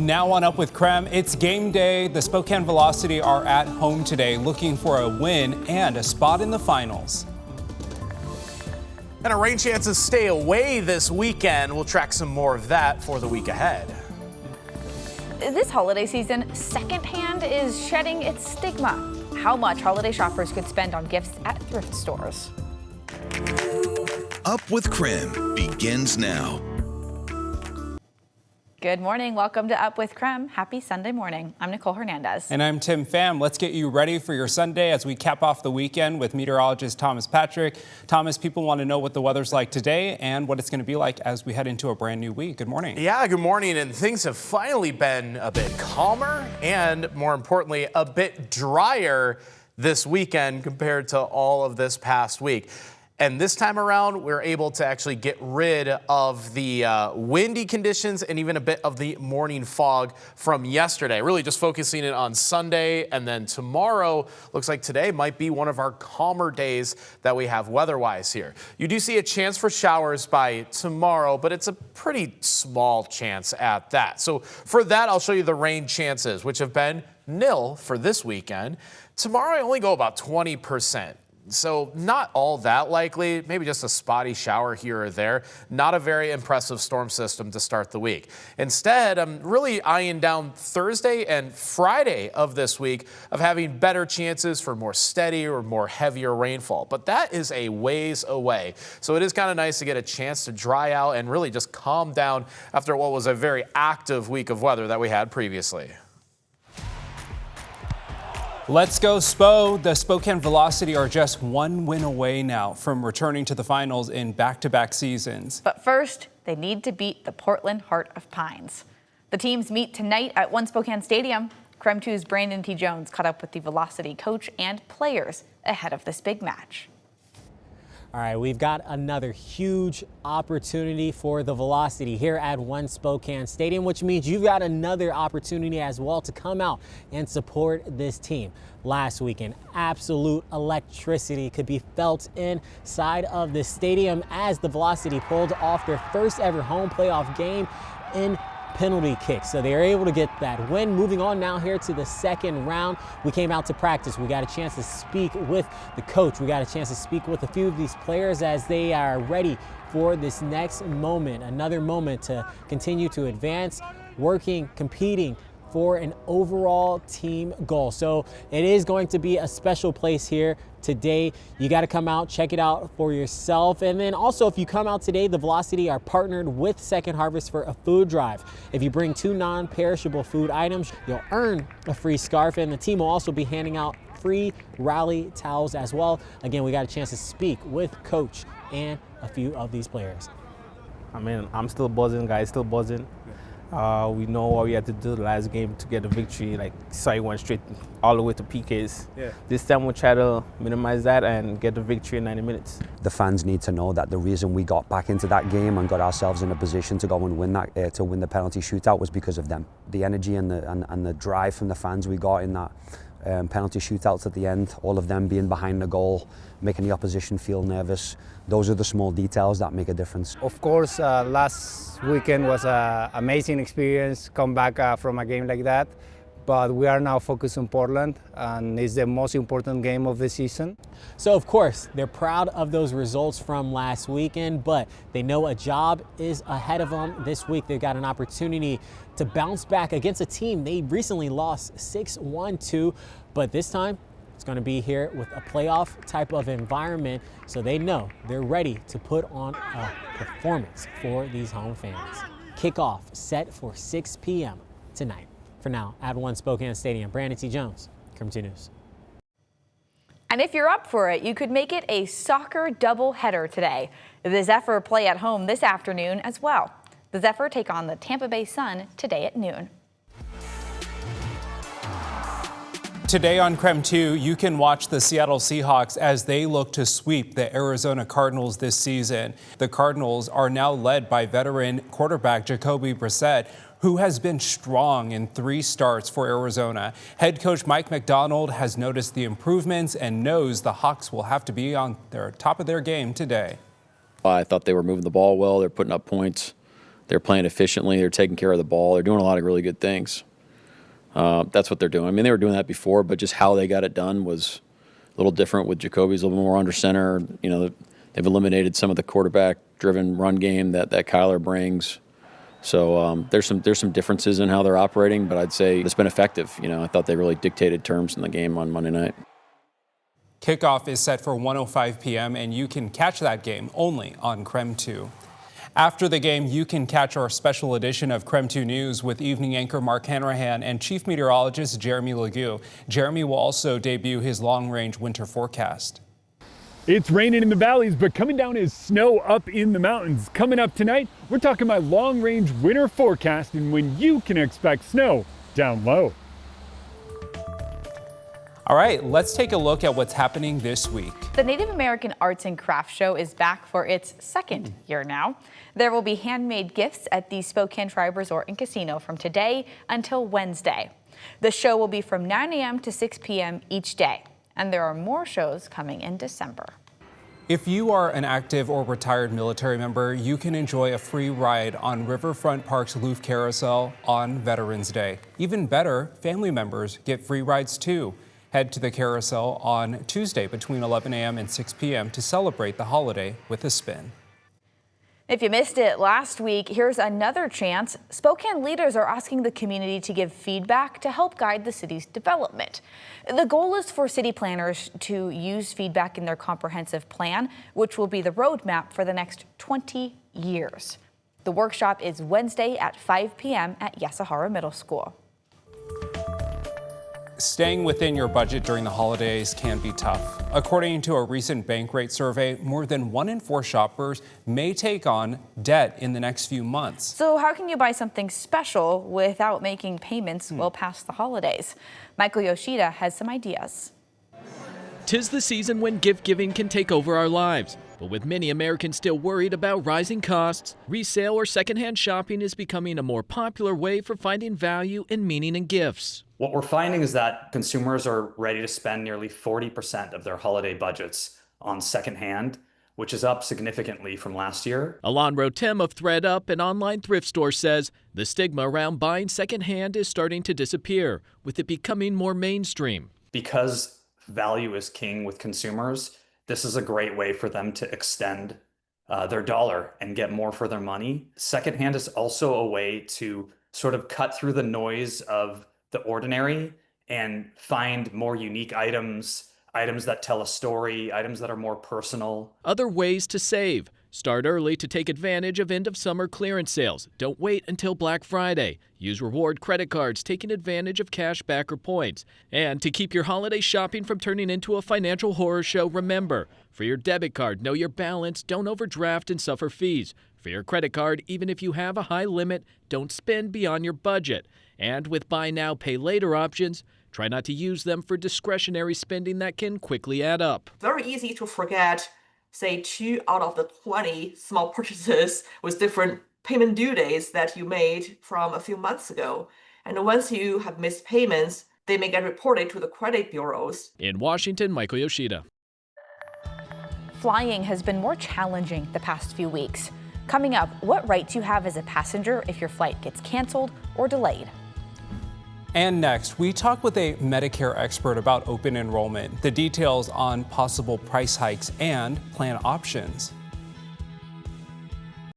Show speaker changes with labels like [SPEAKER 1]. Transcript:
[SPEAKER 1] Now on Up With KREM, it's game day. The Spokane Velocity are at home today looking for a win and a spot in the finals.
[SPEAKER 2] And our rain chances stay away this weekend. We'll track some more of that for the week ahead.
[SPEAKER 3] This holiday season, secondhand is shedding its stigma. How much holiday shoppers could spend on gifts at thrift stores.
[SPEAKER 4] Up With KREM begins now.
[SPEAKER 3] Good morning. Welcome to Up With KREM. Happy Sunday morning. I'm Nicole Hernandez.
[SPEAKER 1] And I'm Tim Pham. Let's get you ready for your Sunday as we cap off the weekend with meteorologist Thomas Patrick. Thomas, people want to know what the weather's like today and what it's going to be like as we head into a brand new week. Good morning.
[SPEAKER 2] Yeah, good morning. And things have finally been a bit calmer and, more importantly, a bit drier this weekend compared to all of this past week. And this time around, we're able to actually get rid of the windy conditions and even a bit of the morning fog from yesterday. Really just focusing it on Sunday, and then tomorrow, looks like today might be one of our calmer days that we have weather-wise here. You do see a chance for showers by tomorrow, but it's a pretty small chance at that. So for that, I'll show you the rain chances, which have been nil for this weekend. Tomorrow, I only go about 20%. So not all that likely, maybe just a spotty shower here or there. Not a very impressive storm system to start the week. Instead, I'm really eyeing down Thursday and Friday of this week of having better chances for more steady or more heavier rainfall. But that is a ways away. So it is kind of nice to get a chance to dry out and really just calm down after what was a very active week of weather that we had previously.
[SPEAKER 1] Let's go Spo. The Spokane Velocity are just one win away now from returning to the finals in back-to-back seasons.
[SPEAKER 3] But first, they need to beat the Portland Heart of Pines. The teams meet tonight at One Spokane Stadium. KREM 2's Brandon T. Jones caught up with the Velocity coach and players ahead of this big match.
[SPEAKER 5] All right, we've got another huge opportunity for the Velocity here at One Spokane Stadium, which means you've got another opportunity as well to come out and support this team. Last weekend, absolute electricity could be felt inside of the stadium as the Velocity pulled off their first ever home playoff game in penalty kicks. So they are able to get that win. Moving on now here to the second round. We came out to practice. We got a chance to speak with the coach. We got a chance to speak with a few of these players as they are ready for this next moment, another moment to continue to advance, working, competing for an overall team goal. So it is going to be a special place here today. You got to come out, check it out for yourself. And then also, if you come out today, the Velocity are partnered with Second Harvest for a food drive. If you bring 2 non-perishable food items, you'll earn a free scarf, and the team will also be handing out free rally towels as well. Again, we got a chance to speak with coach and a few of these players.
[SPEAKER 6] I mean, I'm still buzzing, guys, still buzzing. We know what we had to do the last game to get the victory. Like, sorry, went straight all the way to PKs. Yeah. This time we'll try to minimize that and get the victory in 90 minutes.
[SPEAKER 7] The fans need to know that the reason we got back into that game and got ourselves in a position to go and win that, to win the penalty shootout was because of them. The energy and the drive from the fans we got in that penalty shootouts at the end, all of them being behind the goal, making the opposition feel nervous. Those are the small details that make a difference.
[SPEAKER 8] Of course, last weekend was an amazing experience, come back from a game like that. But we are now focused on Portland, and it's the most important game of the season.
[SPEAKER 5] So, of course, they're proud of those results from last weekend, but they know a job is ahead of them this week. They've got an opportunity to bounce back against a team they recently lost 6-1 to, but this time it's going to be here with a playoff type of environment, so they know they're ready to put on a performance for these home fans. Kickoff set for 6 p.m. tonight. For now, at One Spokane Stadium, Brandon T. Jones, KREM 2 News.
[SPEAKER 3] And if you're up for it, you could make it a soccer doubleheader today. The Zephyr play at home this afternoon as well. The Zephyr take on the Tampa Bay Sun today at noon.
[SPEAKER 1] Today on KREM 2, you can watch the Seattle Seahawks as they look to sweep the Arizona Cardinals this season. The Cardinals are now led by veteran quarterback Jacoby Brissett, who has been strong in 3 starts for Arizona. Head coach Mike McDonald has noticed the improvements and knows the Hawks will have to be on their top of their game today.
[SPEAKER 9] I thought they were moving the ball well. They're putting up points. They're playing efficiently. They're taking care of the ball. They're doing a lot of really good things. That's what they're doing. I mean, they were doing that before, but just how they got it done was a little different with Jacoby's a little more under center. You know, they've eliminated some of the quarterback-driven run game that Kyler brings. So there's some differences in how they're operating, but I'd say it's been effective. You know, I thought they really dictated terms in the game on Monday night.
[SPEAKER 1] Kickoff is set for 1:05 p.m. and you can catch that game only on KREM 2. After the game, you can catch our special edition of KREM 2 News with evening anchor Mark Hanrahan and chief meteorologist Jeremy Legue. Jeremy will also debut his long-range winter forecast.
[SPEAKER 10] It's raining in the valleys, but coming down is snow up in the mountains. Coming up tonight, we're talking my long-range winter forecast and when you can expect snow down low.
[SPEAKER 1] All right, let's take a look at what's happening this week.
[SPEAKER 3] The Native American Arts and Crafts Show is back for its second year now. There will be handmade gifts at the Spokane Tribe Resort and Casino from today until Wednesday. The show will be from 9 a.m. to 6 p.m. each day, and there are more shows coming in December.
[SPEAKER 1] If you are an active or retired military member, you can enjoy a free ride on Riverfront Park's Loof Carousel on Veterans Day. Even better, family members get free rides too. Head to the carousel on Tuesday between 11 a.m. and 6 p.m. to celebrate the holiday with a spin.
[SPEAKER 3] If you missed it last week, here's another chance. Spokane leaders are asking the community to give feedback to help guide the city's development. The goal is for city planners to use feedback in their comprehensive plan, which will be the roadmap for the next 20 years. The workshop is Wednesday at 5 p.m. at Yasahara Middle School.
[SPEAKER 1] Staying within your budget during the holidays can be tough. According to a recent Bankrate survey, more than 1 in 4 shoppers may take on debt in the next few months.
[SPEAKER 3] So how can you buy something special without making payments well past the holidays? Michael Yoshida has some ideas.
[SPEAKER 11] 'Tis the season when gift giving can take over our lives. But with many Americans still worried about rising costs, resale or secondhand shopping is becoming a more popular way for finding value and meaning in gifts.
[SPEAKER 12] What we're finding is that consumers are ready to spend nearly 40% of their holiday budgets on secondhand, which is up significantly from last year.
[SPEAKER 11] Alon Rotem of ThredUp, an online thrift store, says the stigma around buying secondhand is starting to disappear, with it becoming more mainstream.
[SPEAKER 12] Because value is king with consumers, this is a great way for them to extend their dollar and get more for their money. Secondhand is also a way to sort of cut through the noise of the ordinary and find more unique items that tell a story, items that are more personal.
[SPEAKER 11] Other ways to save. Start early to take advantage of end-of-summer clearance sales. Don't wait until Black Friday. Use reward credit cards, taking advantage of cash back or points. And to keep your holiday shopping from turning into a financial horror show, remember, for your debit card, know your balance, don't overdraft and suffer fees. For your credit card, even if you have a high limit, don't spend beyond your budget. And with buy now, pay later options, try not to use them for discretionary spending that can quickly add up.
[SPEAKER 13] Very easy to forget, say 2 out of the 20 small purchases with different payment due dates that you made from a few months ago. And once you have missed payments, they may get reported to the credit bureaus.
[SPEAKER 11] In Washington, Michael Yoshida.
[SPEAKER 3] Flying has been more challenging the past few weeks. Coming up, what rights you have as a passenger if your flight gets canceled or delayed.
[SPEAKER 1] And next, we talk with a Medicare expert about open enrollment, the details on possible price hikes and plan options.